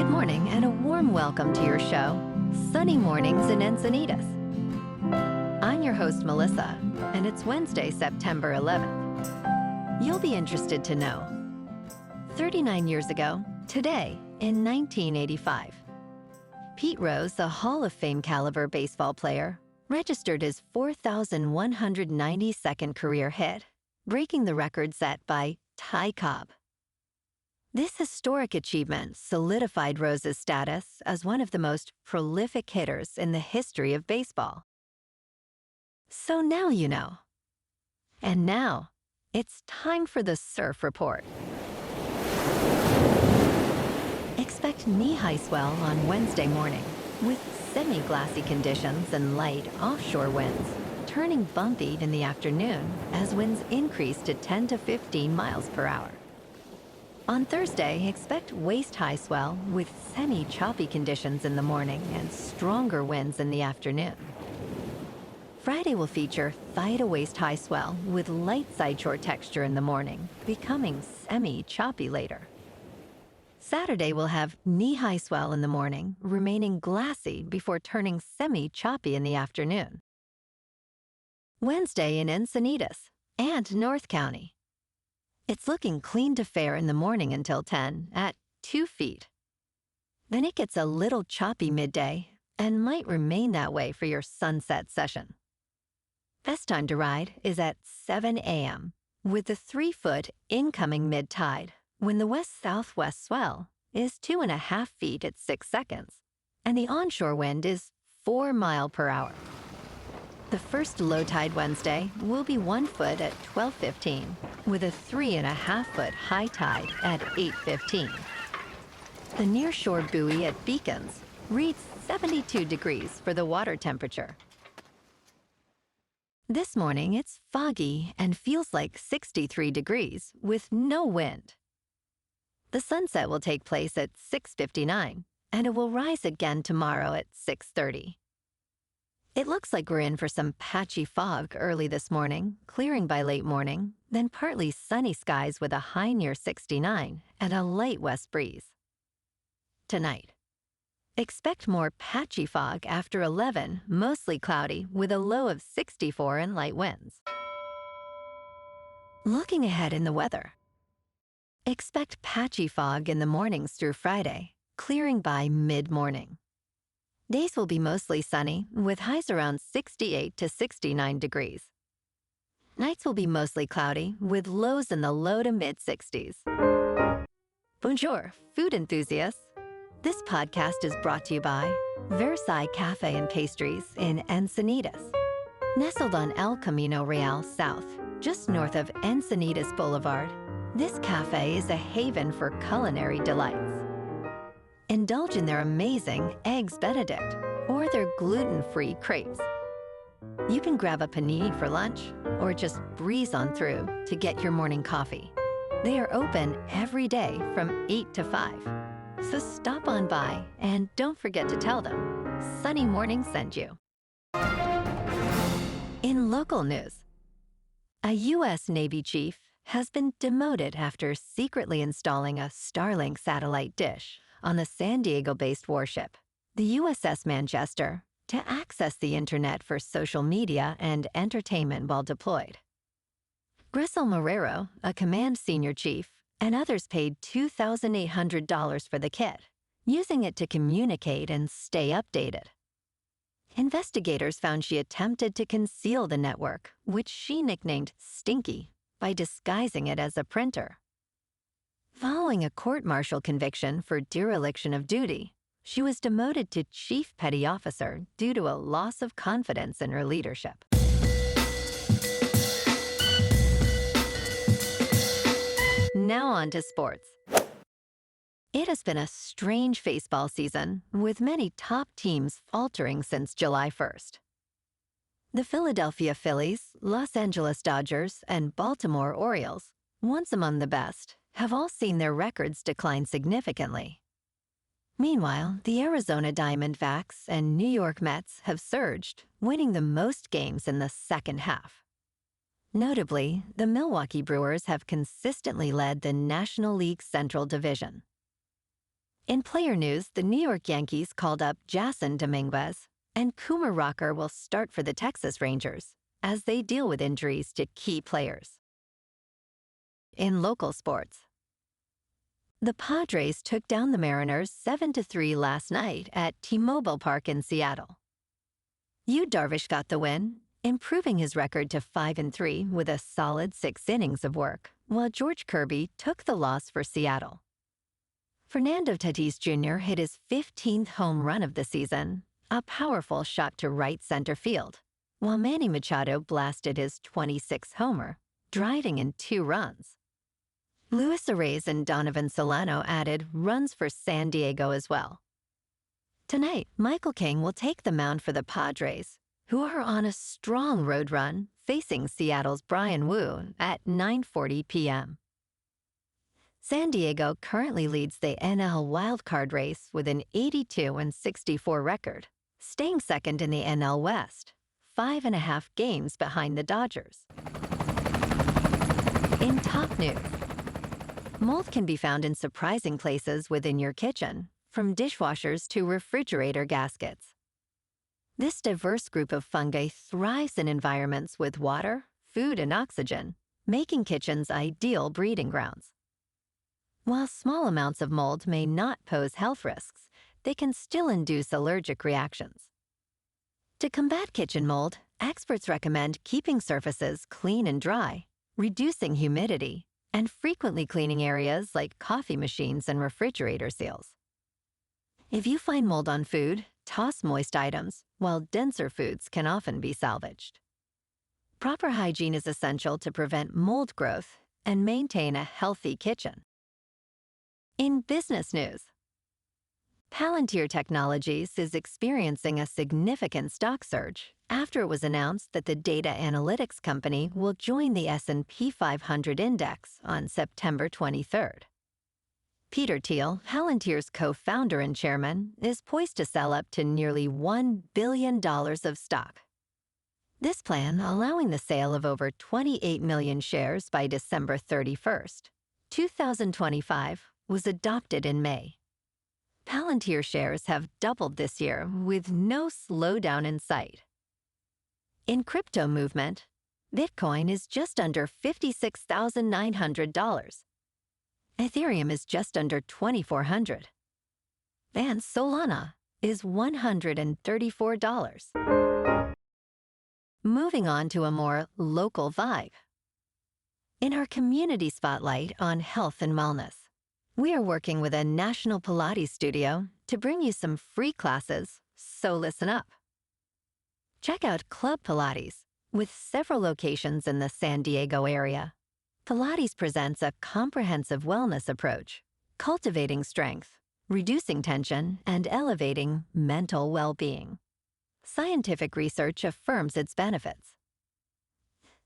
Good morning and a warm welcome to your show, Sunny Mornings in Encinitas. I'm your host, Melissa, and it's Wednesday, September 11th. You'll be interested to know. 39 years ago, today, in 1985, Pete Rose, a Hall of Fame caliber baseball player, registered his 4,192nd career hit, breaking the record set by Ty Cobb. This historic achievement solidified Rose's status as one of the most prolific hitters in the history of baseball. So now you know. And now, it's time for the Surf Report. Expect knee-high swell on Wednesday morning, with semi-glassy conditions and light offshore winds, turning bumpy in the afternoon as winds increase to 10 to 15 miles per hour. On Thursday, expect waist-high swell with semi-choppy conditions in the morning and stronger winds in the afternoon. Friday will feature thigh-to-waist high swell with light sideshore texture in the morning, becoming semi-choppy later. Saturday will have knee-high swell in the morning, remaining glassy before turning semi-choppy in the afternoon. Wednesday in Encinitas and North County. It's looking clean to fair in the morning until 10 at 2 feet. Then it gets a little choppy midday and might remain that way for your sunset session. Best time to ride is at 7 a.m. with the 3-foot incoming mid-tide when the west-southwest swell is 2.5 feet at 6 seconds and the onshore wind is 4 miles per hour. The first low tide Wednesday will be 1 foot at 12:15, with a 3.5-foot high tide at 8:15. The nearshore buoy at Beacons reads 72 degrees for the water temperature. This morning it's foggy and feels like 63 degrees with no wind. The sunset will take place at 6:59, and it will rise again tomorrow at 6:30. It looks like we're in for some patchy fog early this morning, clearing by late morning, then partly sunny skies with a high near 69 and a light west breeze. Tonight, expect more patchy fog after 11, mostly cloudy with a low of 64 and light winds. Looking ahead in the weather, expect patchy fog in the mornings through Friday, clearing by mid-morning. Days will be mostly sunny, with highs around 68 to 69 degrees. Nights will be mostly cloudy, with lows in the low to mid-60s. Bonjour, food enthusiasts. This podcast is brought to you by Versailles Cafe and Pastries in Encinitas. Nestled on El Camino Real South, just north of Encinitas Boulevard, this cafe is a haven for culinary delights. Indulge in their amazing Eggs Benedict or their gluten-free crepes. You can grab a panini for lunch or just breeze on through to get your morning coffee. They are open every day from 8 to 5. So stop on by and don't forget to tell them Sunny Morning sent you. In local news, a U.S. Navy chief has been demoted after secretly installing a Starlink satellite dish on the San Diego-based warship, the USS Manchester, to access the internet for social media and entertainment while deployed. Grisel Marrero, a command senior chief, and others paid $2,800 for the kit, using it to communicate and stay updated. Investigators found she attempted to conceal the network, which she nicknamed Stinky, by disguising it as a printer. Following a court-martial conviction for dereliction of duty, she was demoted to Chief Petty Officer due to a loss of confidence in her leadership. Now on to sports. It has been a strange baseball season, with many top teams faltering since July 1st. The Philadelphia Phillies, Los Angeles Dodgers, and Baltimore Orioles, once among the best, have all seen their records decline significantly. Meanwhile, the Arizona Diamondbacks and New York Mets have surged, winning the most games in the second half. Notably, the Milwaukee Brewers have consistently led the National League Central Division. In player news, the New York Yankees called up Jason Dominguez, and Coomer Rocker will start for the Texas Rangers as they deal with injuries to key players. In local sports, the Padres took down the Mariners 7-3 last night at T-Mobile Park in Seattle. Yu Darvish got the win, improving his record to 5-3 with a solid 6 innings of work, while George Kirby took the loss for Seattle. Fernando Tatis Jr. hit his 15th home run of the season, a powerful shot to right center field, while Manny Machado blasted his 26th homer, driving in 2 runs. Luis Arraez and Donovan Solano added runs for San Diego as well. Tonight, Michael King will take the mound for the Padres, who are on a strong road run facing Seattle's Bryan Wu at 9:40 p.m. San Diego currently leads the NL wildcard race with an 82-64 record, staying second in the NL West, 5.5 games behind the Dodgers. In top news, mold can be found in surprising places within your kitchen, from dishwashers to refrigerator gaskets. This diverse group of fungi thrives in environments with water, food, and oxygen, making kitchens ideal breeding grounds. While small amounts of mold may not pose health risks, they can still induce allergic reactions. To combat kitchen mold, experts recommend keeping surfaces clean and dry, reducing humidity, and frequently cleaning areas like coffee machines and refrigerator seals. If you find mold on food, toss moist items, while denser foods can often be salvaged. Proper hygiene is essential to prevent mold growth and maintain a healthy kitchen. In business news, Palantir Technologies is experiencing a significant stock surge after it was announced that the data analytics company will join the S&P 500 index on September 23rd. Peter Thiel, Palantir's co-founder and chairman, is poised to sell up to nearly $1 billion of stock. This plan, allowing the sale of over 28 million shares by December 31st, 2025, was adopted in May. Palantir shares have doubled this year with no slowdown in sight. In crypto movement, Bitcoin is just under $56,900. Ethereum is just under $2,400. And Solana is $134. Moving on to a more local vibe. In our community spotlight on health and wellness, we are working with a national Pilates studio to bring you some free classes, so listen up. Check out Club Pilates, with several locations in the San Diego area. Pilates presents a comprehensive wellness approach, cultivating strength, reducing tension, and elevating mental well-being. Scientific research affirms its benefits.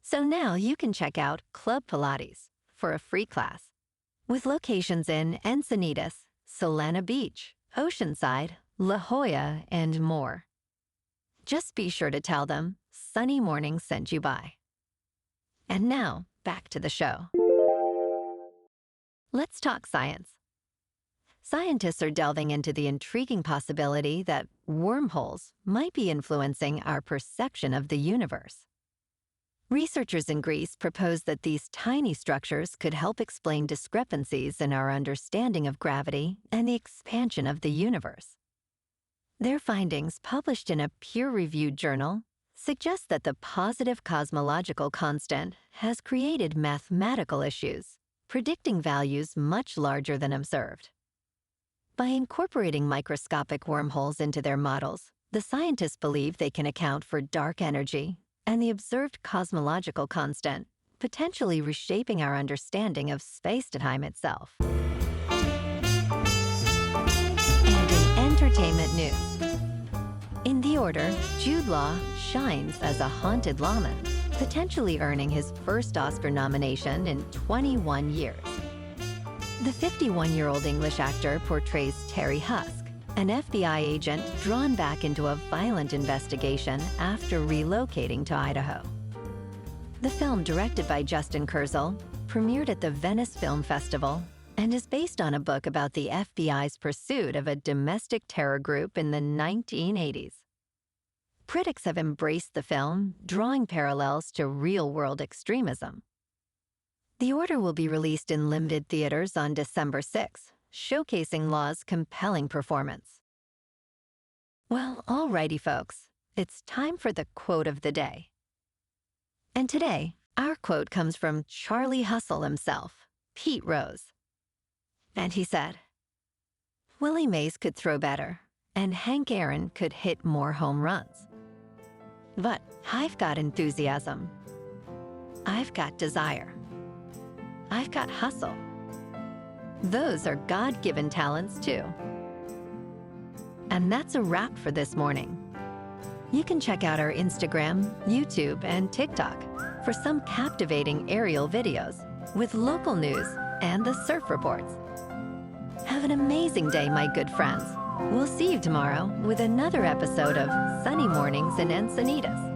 So now you can check out Club Pilates for a free class, with locations in Encinitas, Solana Beach, Oceanside, La Jolla, and more. Just be sure to tell them Sunny Morning sent you by. And now, back to the show. Let's talk science. Scientists are delving into the intriguing possibility that wormholes might be influencing our perception of the universe. Researchers in Greece propose that these tiny structures could help explain discrepancies in our understanding of gravity and the expansion of the universe. Their findings, published in a peer-reviewed journal, suggest that the positive cosmological constant has created mathematical issues, predicting values much larger than observed. By incorporating microscopic wormholes into their models, the scientists believe they can account for dark energy and the observed cosmological constant, potentially reshaping our understanding of space-time itself. And in entertainment news, in the order, Jude Law shines as a haunted lawman, potentially earning his first Oscar nomination in 21 years. The 51-year-old English actor portrays Terry Husk, an FBI agent drawn back into a violent investigation after relocating to Idaho. The film, directed by Justin Kurzel, premiered at the Venice Film Festival and is based on a book about the FBI's pursuit of a domestic terror group in the 1980s. Critics have embraced the film, drawing parallels to real-world extremism. The order will be released in limited theaters on December 6, showcasing Law's compelling performance. Well, alrighty, folks. It's time for the quote of the day. And today, our quote comes from Charlie Hustle himself, Pete Rose. And he said, "Willie Mays could throw better, and Hank Aaron could hit more home runs. But I've got enthusiasm. I've got desire. I've got hustle. Those are God-given talents, too." And that's a wrap for this morning. You can check out our Instagram, YouTube, and TikTok for some captivating aerial videos with local news and the surf reports. Have an amazing day, my good friends. We'll see you tomorrow with another episode of Sunny Mornings in Encinitas.